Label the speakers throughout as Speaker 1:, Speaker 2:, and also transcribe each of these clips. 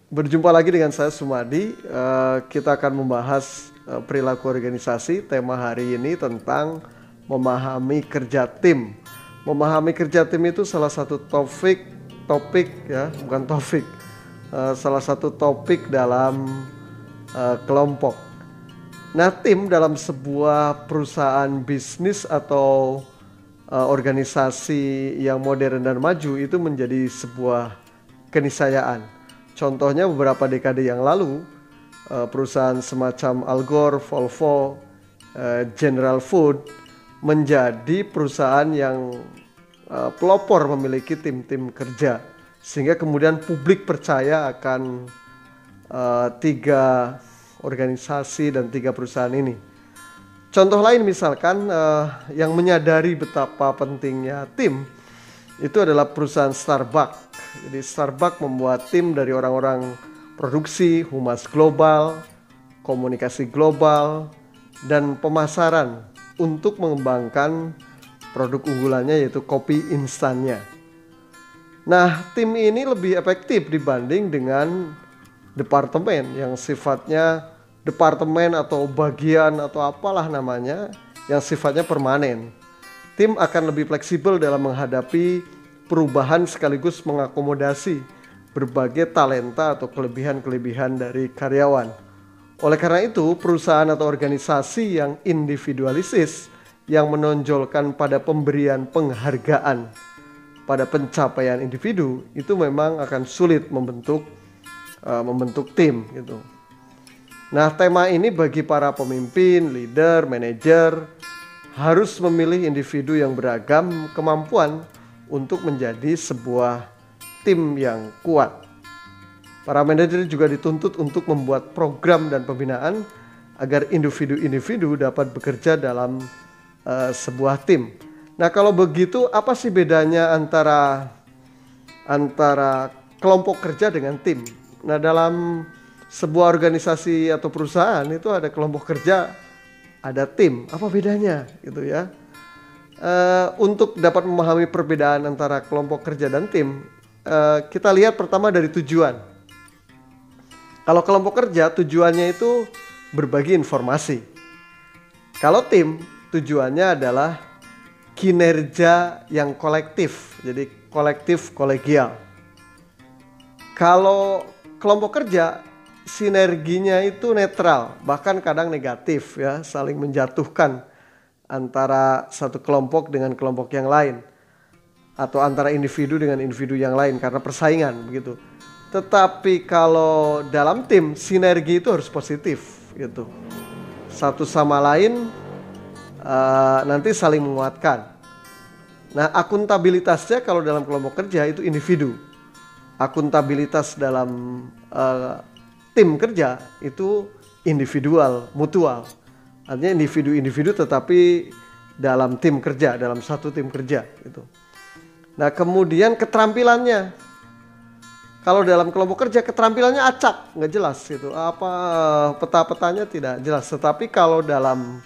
Speaker 1: Berjumpa lagi dengan saya Sumadi. Kita akan membahas perilaku organisasi. Tema hari ini tentang memahami kerja tim. Memahami kerja tim itu salah satu topik ya, bukan topik. Salah satu topik dalam kelompok. Nah, tim dalam sebuah perusahaan bisnis atau organisasi yang modern dan maju itu menjadi sebuah keniscayaan. Contohnya beberapa dekade yang lalu, perusahaan semacam Al Gore, Volvo, General Food menjadi perusahaan yang pelopor memiliki tim-tim kerja. Sehingga kemudian publik percaya akan tiga organisasi dan tiga perusahaan ini. Contoh lain misalkan yang menyadari betapa pentingnya tim, itu adalah perusahaan Starbucks. Jadi Starbucks membuat tim dari orang-orang produksi, humas global, komunikasi global, dan pemasaran untuk mengembangkan produk unggulannya yaitu kopi instannya. Nah, tim ini lebih efektif dibanding dengan departemen yang sifatnya departemen atau bagian atau apalah namanya yang sifatnya permanen. Tim akan lebih fleksibel dalam menghadapi perubahan sekaligus mengakomodasi berbagai talenta atau kelebihan-kelebihan dari karyawan. Oleh karena itu, perusahaan atau organisasi yang individualisis yang menonjolkan pada pemberian penghargaan pada pencapaian individu itu memang akan sulit membentuk tim gitu. Nah, tema ini bagi para pemimpin, leader, manajer harus memilih individu yang beragam kemampuan untuk menjadi sebuah tim yang kuat. Para manajer juga dituntut untuk membuat program dan pembinaan agar individu-individu dapat bekerja dalam sebuah tim. Nah, kalau begitu apa sih bedanya antara kelompok kerja dengan tim? Nah, dalam sebuah organisasi atau perusahaan itu ada kelompok kerja, ada tim. Apa bedanya gitu ya? Untuk dapat memahami perbedaan antara kelompok kerja dan tim, kita lihat pertama dari tujuan. Kalau kelompok kerja tujuannya itu berbagi informasi. Kalau tim tujuannya adalah kinerja yang kolektif, jadi kolektif kolegial. Kalau kelompok kerja sinerginya itu netral, bahkan kadang negatif ya, saling menjatuhkan antara satu kelompok dengan kelompok yang lain atau antara individu dengan individu yang lain karena persaingan begitu. Tetapi kalau dalam tim sinergi itu harus positif gitu. Satu sama lain nanti saling menguatkan. Nah, akuntabilitasnya kalau dalam kelompok kerja itu individu. Akuntabilitas dalam tim kerja itu individual, mutual. Artinya individu-individu tetapi dalam tim kerja, dalam satu tim kerja gitu. Nah, kemudian keterampilannya. Kalau dalam kelompok kerja keterampilannya acak, nggak jelas gitu. Apa peta-petanya tidak jelas. Tetapi kalau dalam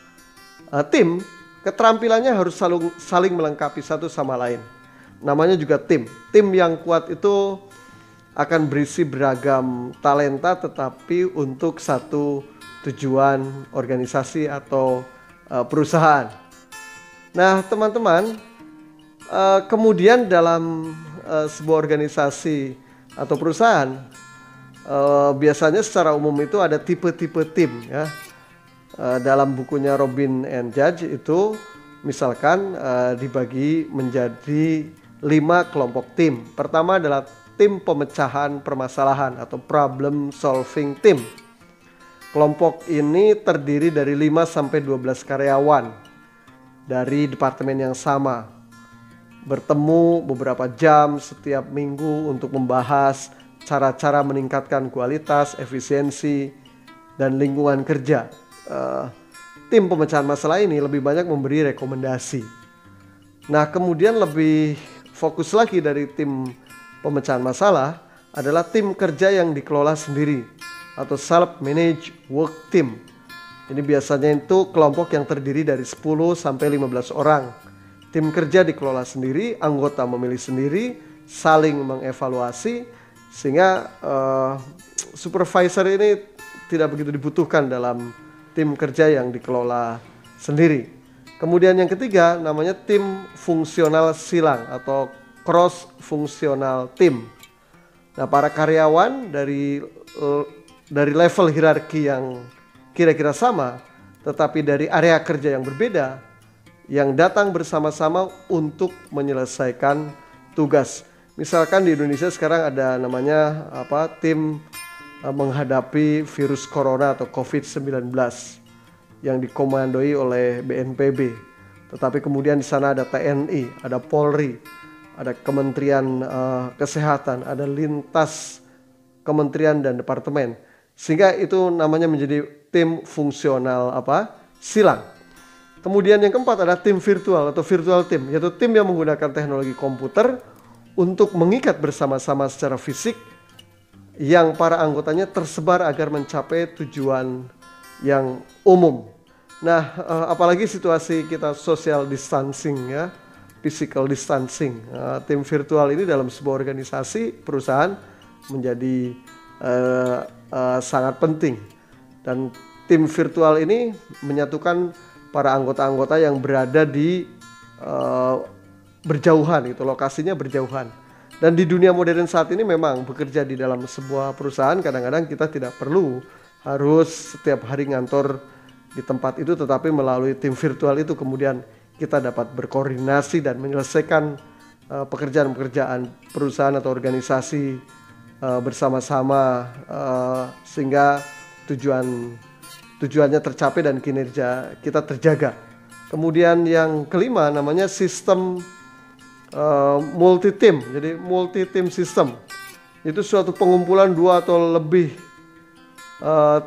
Speaker 1: tim, keterampilannya harus saling melengkapi satu sama lain. Namanya juga tim. Tim yang kuat itu akan berisi beragam talenta tetapi untuk satu tujuan organisasi atau perusahaan. Nah, teman-teman, kemudian dalam sebuah organisasi atau perusahaan biasanya secara umum itu ada tipe-tipe tim ya. Dalam bukunya Robin and Judge itu misalkan dibagi menjadi 5 kelompok tim. Pertama adalah tim pemecahan permasalahan atau problem solving team. Kelompok ini terdiri dari 5-12 karyawan dari departemen yang sama. Bertemu beberapa jam setiap minggu untuk membahas cara-cara meningkatkan kualitas, efisiensi, dan lingkungan kerja. Tim pemecahan masalah ini lebih banyak memberi rekomendasi. Nah, kemudian lebih fokus lagi dari tim pemecahan masalah adalah tim kerja yang dikelola sendiri atau self-managed work team. Ini biasanya itu kelompok yang terdiri dari 10-15 orang. Tim kerja dikelola sendiri, anggota memilih sendiri, saling mengevaluasi, Sehingga supervisor ini tidak begitu dibutuhkan dalam tim kerja yang dikelola sendiri. Kemudian yang ketiga namanya tim fungsional silang atau cross fungsional team. Nah, para karyawan dari level hierarki yang kira-kira sama, tetapi dari area kerja yang berbeda, yang datang bersama-sama untuk menyelesaikan tugas. Misalkan di Indonesia sekarang ada namanya tim menghadapi virus corona atau COVID-19 yang dikomandoi oleh BNPB. Tetapi kemudian di sana ada TNI, ada Polri, ada Kementerian Kesehatan, ada lintas kementerian dan departemen. Sehingga itu namanya menjadi tim fungsional silang. Kemudian yang keempat ada tim virtual atau virtual team, yaitu tim yang menggunakan teknologi komputer untuk mengikat bersama-sama secara fisik yang para anggotanya tersebar agar mencapai tujuan yang umum. Nah, apalagi situasi kita social distancing ya, physical distancing. Tim virtual ini dalam sebuah organisasi perusahaan menjadi sangat penting. Dan tim virtual ini menyatukan para anggota-anggota yang berada di berjauhan, gitu, lokasinya berjauhan. Dan di dunia modern saat ini memang bekerja di dalam sebuah perusahaan kadang-kadang kita tidak perlu harus setiap hari ngantor di tempat itu, tetapi melalui tim virtual itu kemudian kita dapat berkoordinasi dan menyelesaikan pekerjaan-pekerjaan perusahaan atau organisasi bersama-sama sehingga tujuannya tercapai dan kinerja kita terjaga. Kemudian yang kelima namanya sistem multi team. Jadi multi team system itu suatu pengumpulan dua atau lebih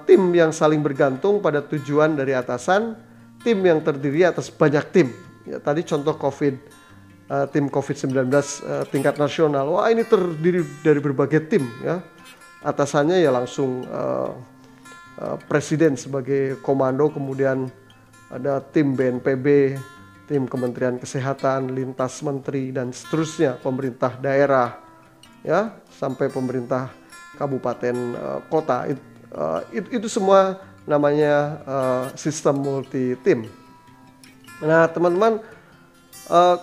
Speaker 1: tim yang saling bergantung pada tujuan dari atasan, tim yang terdiri atas banyak tim. Ya, tadi contoh tim COVID-19 tingkat nasional. Wah, ini terdiri dari berbagai tim ya. Atasannya ya langsung presiden sebagai komando, kemudian ada tim BNPB, tim Kementerian Kesehatan, lintas menteri dan seterusnya, pemerintah daerah ya, sampai pemerintah kabupaten kota. Itu semua namanya sistem multi tim. Nah, teman-teman,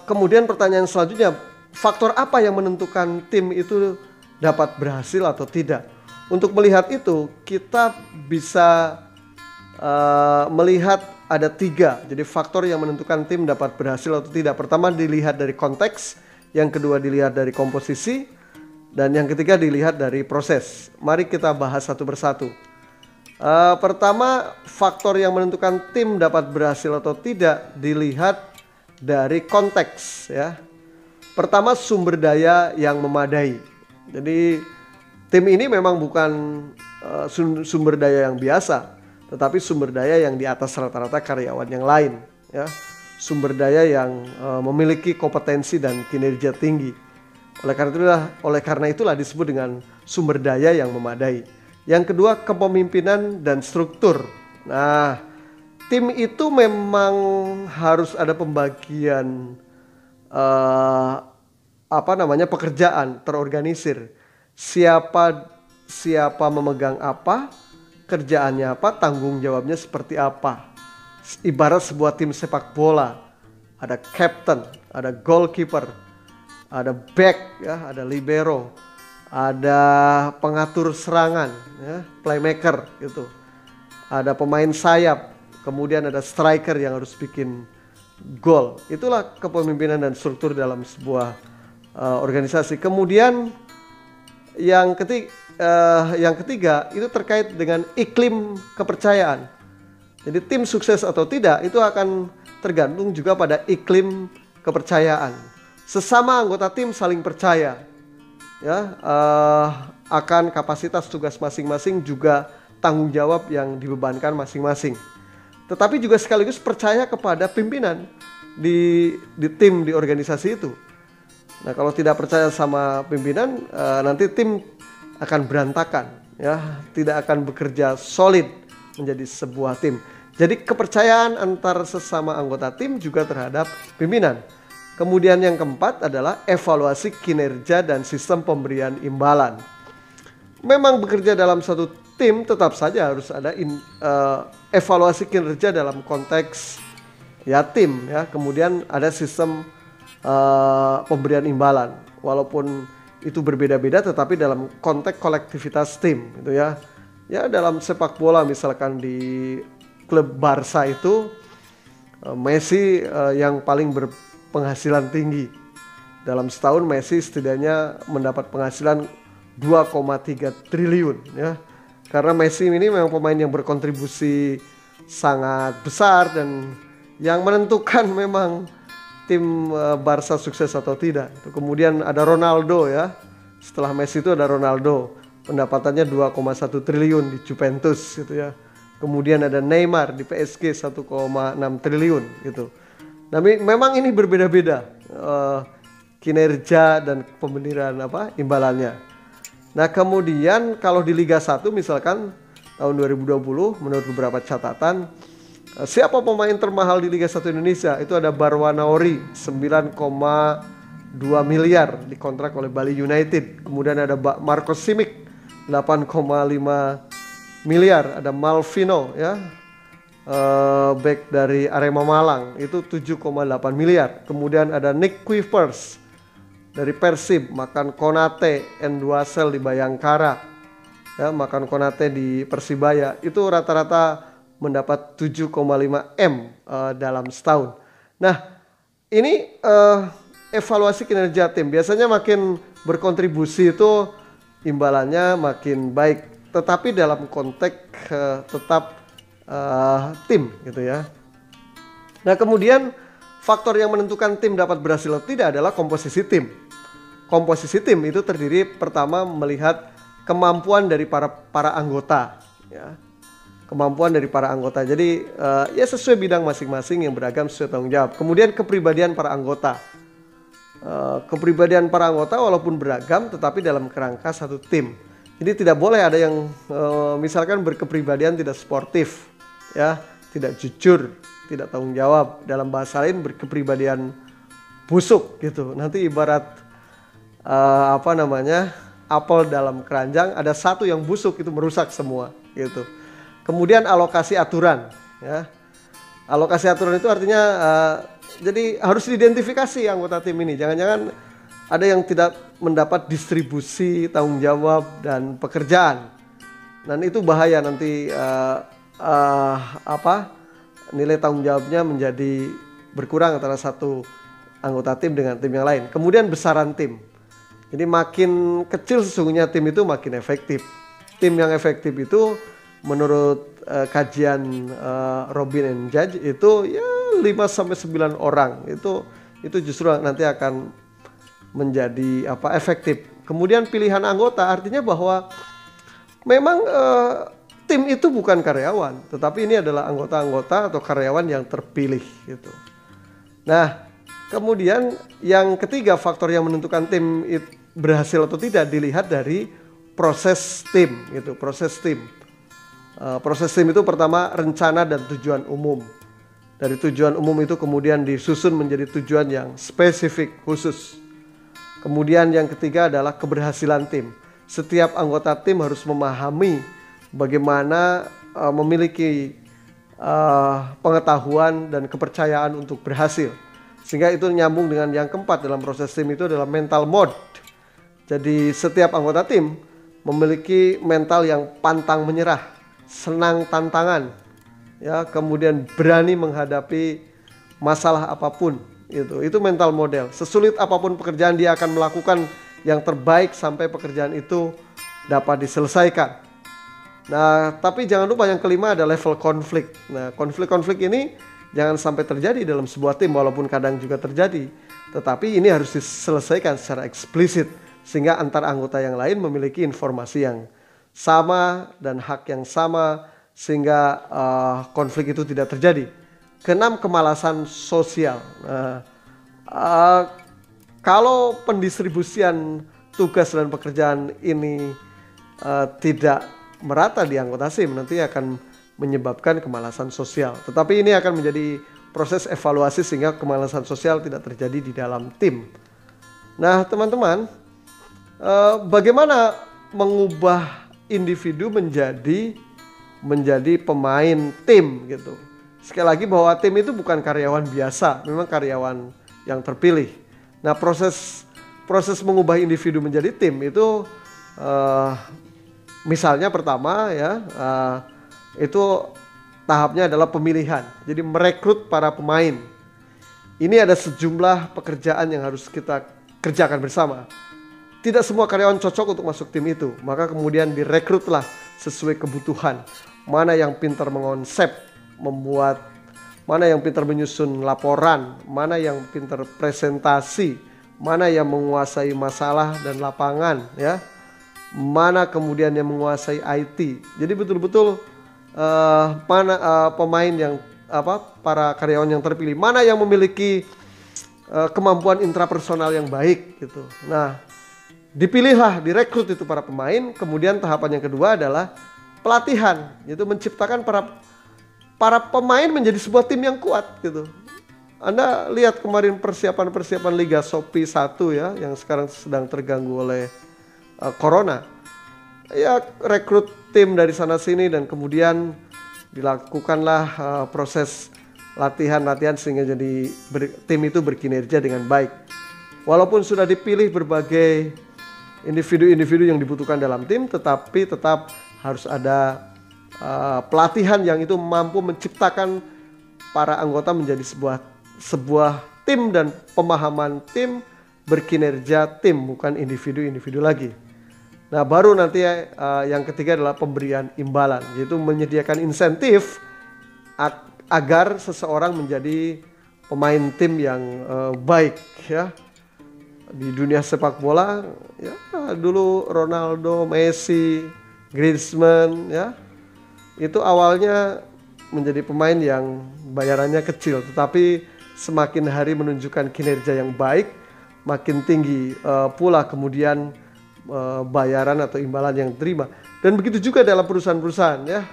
Speaker 1: kemudian pertanyaan selanjutnya, faktor apa yang menentukan tim itu dapat berhasil atau tidak? Untuk melihat itu, kita bisa melihat ada 3. Jadi faktor yang menentukan tim dapat berhasil atau tidak. Pertama dilihat dari konteks, yang kedua dilihat dari komposisi, dan yang ketiga dilihat dari proses. Mari kita bahas satu persatu. Pertama, faktor yang menentukan tim dapat berhasil atau tidak dilihat dari konteks ya. Pertama, sumber daya yang memadai. Jadi tim ini memang bukan sumber daya yang biasa, tetapi sumber daya yang di atas rata-rata karyawan yang lain ya. Sumber daya yang memiliki kompetensi dan kinerja tinggi. Oleh karena itulah disebut dengan sumber daya yang memadai. Yang kedua, kepemimpinan dan struktur. Nah, tim itu memang harus ada pembagian pekerjaan terorganisir. Siapa memegang apa, kerjaannya apa, tanggung jawabnya seperti apa. Ibarat sebuah tim sepak bola, ada captain, ada goalkeeper, ada back ya, ada libero, ada pengatur serangan ya, playmaker gitu. Ada pemain sayap, kemudian ada striker yang harus bikin gol. Itulah kepemimpinan dan struktur dalam sebuah organisasi. Kemudian yang ketiga itu terkait dengan iklim kepercayaan. Jadi tim sukses atau tidak itu akan tergantung juga pada iklim kepercayaan. Sesama anggota tim saling percaya ya akan kapasitas tugas masing-masing, juga tanggung jawab yang dibebankan masing-masing. Tetapi juga sekaligus percaya kepada pimpinan di tim, di organisasi itu. Nah, kalau tidak percaya sama pimpinan, nanti tim akan berantakan, ya, tidak akan bekerja solid menjadi sebuah tim. Jadi kepercayaan antar sesama anggota tim juga terhadap pimpinan. Kemudian yang keempat adalah evaluasi kinerja dan sistem pemberian imbalan. memang bekerja dalam satu tim, tetap saja harus ada evaluasi kinerja dalam konteks ya tim ya. Kemudian ada sistem pemberian imbalan, walaupun itu berbeda-beda, tetapi dalam konteks kolektivitas tim gitu ya. Ya dalam sepak bola misalkan di klub Barca itu Messi yang paling berpenghasilan tinggi. Dalam setahun Messi setidaknya mendapat penghasilan 2,3 triliun ya. Karena Messi ini memang pemain yang berkontribusi sangat besar dan yang menentukan memang tim Barca sukses atau tidak. Kemudian ada Ronaldo ya. Setelah Messi itu ada Ronaldo, pendapatannya 2,1 triliun di Juventus gitu ya. Kemudian ada Neymar di PSG 1,6 triliun gitu. Nah, memang ini berbeda-beda kinerja dan pemberian imbalannya. Nah, kemudian kalau di Liga 1 misalkan tahun 2020 menurut beberapa catatan, siapa pemain termahal di Liga 1 Indonesia? Itu ada Barwanaori 9,2 miliar dikontrak oleh Bali United. Kemudian ada Marco Simic 8,5 miliar. Ada Malvino ya, back dari Arema Malang itu 7,8 miliar. Kemudian ada Nick Kuipers dari Persib, Makan Konate, N2Sel di Bayangkara ya, Makan Konate di Persibaya itu rata-rata mendapat 7,5 M dalam setahun. Nah, ini evaluasi kinerja tim. Biasanya makin berkontribusi itu imbalannya makin baik, tetapi dalam konteks tetap tim gitu ya. Nah, kemudian faktor yang menentukan tim dapat berhasil atau tidak adalah komposisi tim. Komposisi tim itu terdiri pertama melihat kemampuan dari para anggota ya. Kemampuan dari para anggota. Jadi ya sesuai bidang masing-masing yang beragam sesuai tanggung jawab. Kemudian kepribadian para anggota. Kepribadian para anggota walaupun beragam tetapi dalam kerangka satu tim. Jadi tidak boleh ada yang misalkan berkepribadian tidak sportif ya, tidak jujur, tidak tanggung jawab. Dalam bahasa lain berkepribadian busuk gitu. Nanti ibarat apel dalam keranjang, ada satu yang busuk itu merusak semua gitu. Kemudian alokasi aturan ya. Alokasi aturan itu artinya jadi harus diidentifikasi anggota tim ini. Jangan-jangan ada yang tidak mendapat distribusi tanggung jawab dan pekerjaan. Dan itu bahaya nanti nilai tanggung jawabnya menjadi berkurang antara satu anggota tim dengan tim yang lain. Kemudian besaran tim. Jadi makin kecil sesungguhnya tim itu makin efektif. Tim yang efektif itu menurut kajian Robin and Judge itu ya 5-9 orang. Itu justru nanti akan menjadi efektif. Kemudian pilihan anggota artinya bahwa memang tim itu bukan karyawan, tetapi ini adalah anggota-anggota atau karyawan yang terpilih gitu. Nah, kemudian yang ketiga faktor yang menentukan tim berhasil atau tidak dilihat dari proses tim gitu. Proses tim itu pertama rencana dan tujuan umum. Dari tujuan umum itu kemudian disusun menjadi tujuan yang spesifik khusus. Kemudian yang ketiga adalah keberhasilan tim. Setiap anggota tim harus memahami bagaimana memiliki pengetahuan dan kepercayaan untuk berhasil. Sehingga itu nyambung dengan yang keempat dalam proses tim itu adalah mental mode. Jadi setiap anggota tim memiliki mental yang pantang menyerah, senang tantangan, ya, kemudian berani menghadapi masalah apapun. Itu mental model. Sesulit apapun pekerjaan dia akan melakukan yang terbaik sampai pekerjaan itu dapat diselesaikan. Nah, tapi jangan lupa yang kelima ada level konflik. Nah, konflik-konflik ini jangan sampai terjadi dalam sebuah tim, walaupun kadang juga terjadi. Tetapi ini harus diselesaikan secara eksplisit sehingga antar anggota yang lain memiliki informasi yang sama dan hak yang sama sehingga konflik itu tidak terjadi. Keenam, kemalasan sosial. Kalau pendistribusian tugas dan pekerjaan ini tidak merata di anggota tim, nanti akan menyebabkan kemalasan sosial. Tetapi ini akan menjadi proses evaluasi sehingga kemalasan sosial tidak terjadi di dalam tim. Nah, teman-teman, bagaimana mengubah individu menjadi pemain tim gitu. Sekali lagi bahwa tim itu bukan karyawan biasa, memang karyawan yang terpilih. Nah, proses mengubah individu menjadi tim itu misalnya pertama ya itu tahapnya adalah pemilihan. Jadi merekrut para pemain. Ini ada sejumlah pekerjaan yang harus kita kerjakan bersama. Tidak semua karyawan cocok untuk masuk tim itu, maka kemudian direkrutlah sesuai kebutuhan. Mana yang pintar mengonsep, mana yang pintar menyusun laporan, mana yang pintar presentasi, mana yang menguasai masalah dan lapangan, ya, mana kemudian yang menguasai IT. Jadi betul-betul pemain yang para karyawan yang terpilih, mana yang memiliki kemampuan intrapersonal yang baik gitu. Nah, dipilihlah, direkrut itu para pemain. Kemudian tahapan yang kedua adalah pelatihan, yaitu menciptakan para pemain menjadi sebuah tim yang kuat gitu. Anda lihat kemarin persiapan Liga Shopee 1 ya, yang sekarang sedang terganggu oleh Corona. Ya, rekrut tim dari sana sini dan kemudian dilakukanlah proses latihan sehingga jadi tim itu berkinerja dengan baik. Walaupun sudah dipilih berbagai individu-individu yang dibutuhkan dalam tim, tetapi tetap harus ada pelatihan yang itu mampu menciptakan para anggota menjadi sebuah tim dan pemahaman tim, berkinerja tim, bukan individu-individu lagi. Nah, baru nanti yang ketiga adalah pemberian imbalan, yaitu menyediakan insentif agar seseorang menjadi pemain tim yang baik ya. Di dunia sepak bola ya, dulu Ronaldo, Messi, Griezmann ya, itu awalnya menjadi pemain yang bayarannya kecil, tetapi semakin hari menunjukkan kinerja yang baik, makin tinggi pula kemudian bayaran atau imbalan yang diterima. Dan begitu juga dalam perusahaan-perusahaan ya,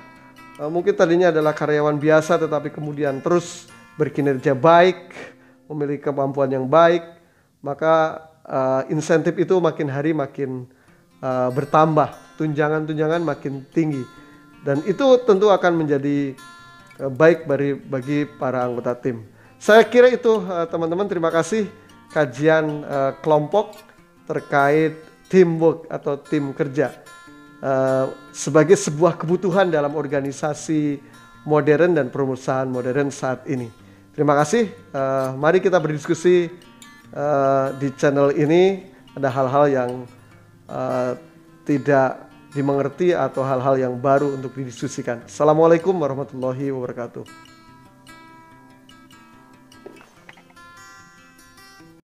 Speaker 1: mungkin tadinya adalah karyawan biasa tetapi kemudian terus berkinerja baik, memiliki kemampuan yang baik, maka insentif itu makin hari makin bertambah, tunjangan-tunjangan makin tinggi, dan itu tentu akan menjadi baik bagi para anggota tim. Saya kira itu teman-teman. Terima kasih kajian kelompok terkait teamwork atau tim kerja sebagai sebuah kebutuhan dalam organisasi modern dan perusahaan modern saat ini. Terima kasih. Mari kita berdiskusi di channel ini. Ada hal-hal yang tidak dimengerti atau hal-hal yang baru untuk didiskusikan. Assalamualaikum warahmatullahi wabarakatuh.